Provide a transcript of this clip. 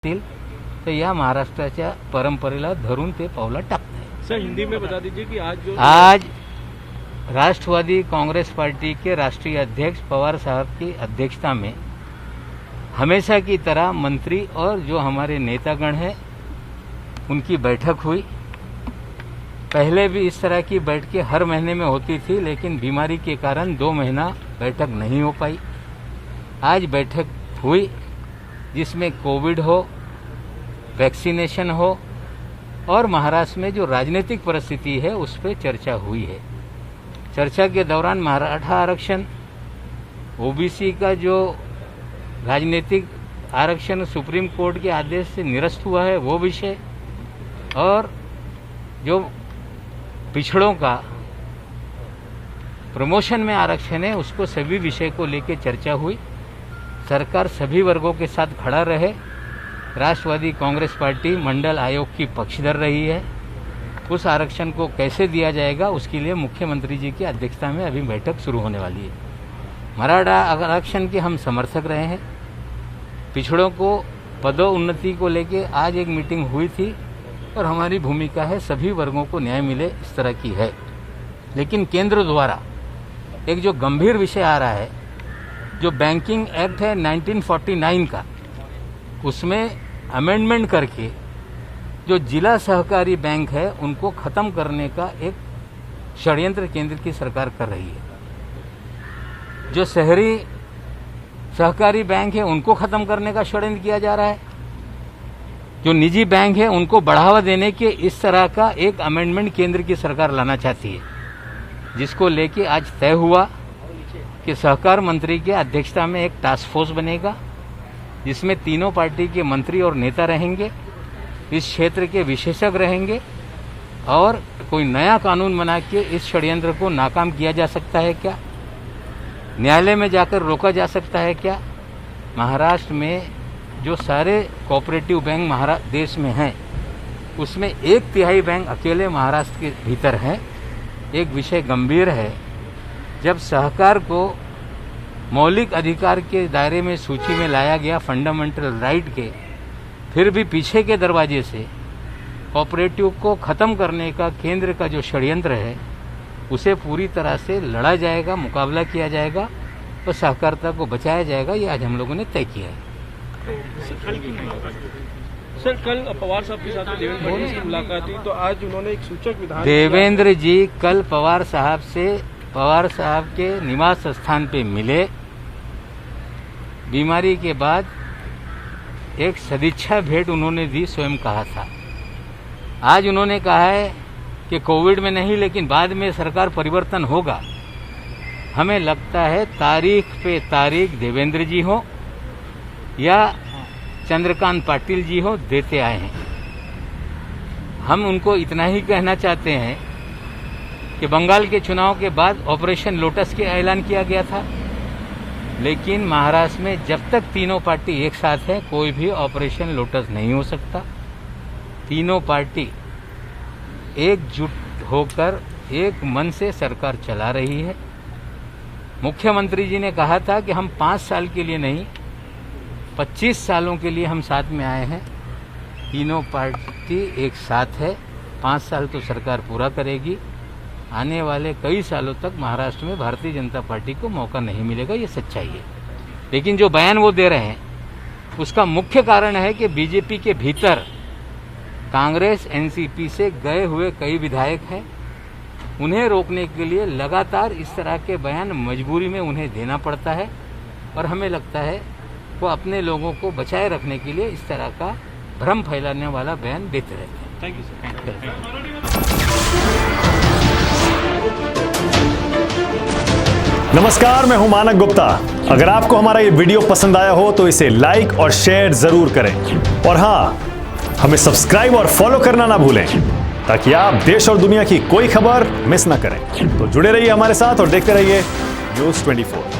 तर या महाराष्ट्राच्या परंपरेला धरून ते पावलं टाकते। सर हिंदी में बता दीजिए कि आज राष्ट्रवादी कांग्रेस पार्टी के राष्ट्रीय अध्यक्ष पवार साहब की अध्यक्षता में हमेशा की तरह मंत्री और जो हमारे नेतागण हैं उनकी बैठक हुई। पहले भी इस तरह की बैठकें हर महीने में होती थी, लेकिन बीमारी के कारण 2 महीना बैठक नहीं हो पाई। आज बैठक हुई जिसमें कोविड हो, वैक्सीनेशन हो और महाराष्ट्र में जो राजनीतिक परिस्थिति है उस पर चर्चा हुई है। चर्चा के दौरान मराठा आरक्षण, ओबीसी का जो राजनीतिक आरक्षण सुप्रीम कोर्ट के आदेश से निरस्त हुआ है वो विषय, और जो पिछड़ों का प्रमोशन में आरक्षण है उसको सभी विषय को लेकर चर्चा हुई। सरकार सभी वर्गों के साथ खड़ा रहे। राष्ट्रवादी कांग्रेस पार्टी मंडल आयोग की पक्षधर रही है। उस आरक्षण को कैसे दिया जाएगा उसके लिए मुख्यमंत्री जी की अध्यक्षता में अभी बैठक शुरू होने वाली है। मराठा आरक्षण के हम समर्थक रहे हैं। पिछड़ों को पदोन्नति को लेके आज एक मीटिंग हुई थी और हमारी भूमिका है सभी वर्गों को न्याय मिले इस तरह की है। लेकिन केंद्र द्वारा एक जो गंभीर विषय आ रहा है, जो बैंकिंग एक्ट है 1949 का, उसमें अमेंडमेंट करके जो जिला सहकारी बैंक है उनको खत्म करने का एक षड्यंत्र केंद्र की सरकार कर रही है। जो शहरी सहकारी बैंक है उनको खत्म करने का षड्यंत्र किया जा रहा है। जो निजी बैंक है उनको बढ़ावा देने के इस तरह का एक अमेंडमेंट केंद्र की सरकार लाना चाहती है, जिसको लेके आज तय हुआ कि सहकार मंत्री के अध्यक्षता में एक टास्क फोर्स बनेगा जिसमें तीनों पार्टी के मंत्री और नेता रहेंगे, इस क्षेत्र के विशेषज्ञ रहेंगे और कोई नया कानून बना के इस षड्यंत्र को नाकाम किया जा सकता है क्या, न्यायालय में जाकर रोका जा सकता है क्या। महाराष्ट्र में जो सारे कोऑपरेटिव बैंक देश में हैं उसमें 1/3 बैंक अकेले महाराष्ट्र के भीतर हैं। एक विषय गंभीर है, जब सहकार को मौलिक अधिकार के दायरे में सूची में लाया गया फंडामेंटल राइट के, फिर भी पीछे के दरवाजे से कोऑपरेटिव को ख़त्म करने का केंद्र का जो षड्यंत्र है उसे पूरी तरह से लड़ा जाएगा, मुकाबला किया जाएगा और सहकारिता को बचाया जाएगा। ये आज हम लोगों ने तय किया है। सर कल पवार साहब के साथ देवेंद्र फडणवीस की मुलाकात हुई, तो आज उन्होंने एक सूचक विधान देवेंद्र जी कल पवार साहब के निवास स्थान पे मिले। बीमारी के बाद एक सदिच्छा भेंट उन्होंने दी, स्वयं कहा था। आज उन्होंने कहा है कि कोविड में नहीं लेकिन बाद में सरकार परिवर्तन होगा। हमें लगता है तारीख पे तारीख देवेंद्र जी हो या चंद्रकांत पाटिल जी हो देते आए हैं। हम उनको इतना ही कहना चाहते हैं कि बंगाल के चुनाव के बाद ऑपरेशन लोटस के ऐलान किया गया था, लेकिन महाराष्ट्र में जब तक तीनों पार्टी एक साथ है कोई भी ऑपरेशन लोटस नहीं हो सकता। तीनों पार्टी एकजुट होकर एक मन से सरकार चला रही है। मुख्यमंत्री जी ने कहा था कि हम 5 साल के लिए नहीं 25 सालों के लिए हम साथ में आए हैं। तीनों पार्टी एक साथ है। 5 साल तो सरकार पूरा करेगी। आने वाले कई सालों तक महाराष्ट्र में भारतीय जनता पार्टी को मौका नहीं मिलेगा, ये सच्चाई है। लेकिन जो बयान वो दे रहे हैं उसका मुख्य कारण है कि बीजेपी के भीतर कांग्रेस एनसीपी से गए हुए कई विधायक हैं। उन्हें रोकने के लिए लगातार इस तरह के बयान मजबूरी में उन्हें देना पड़ता है और हमें लगता है वो अपने लोगों को बचाए रखने के लिए इस तरह का भ्रम फैलाने वाला बयान देते रहते हैं। Thank you sir. नमस्कार, मैं हूं मानक गुप्ता। अगर आपको हमारा ये वीडियो पसंद आया हो तो इसे लाइक और शेयर जरूर करें और हाँ, हमें सब्सक्राइब और फॉलो करना ना भूलें ताकि आप देश और दुनिया की कोई खबर मिस ना करें। तो जुड़े रहिए हमारे साथ और देखते रहिए न्यूज़ 24।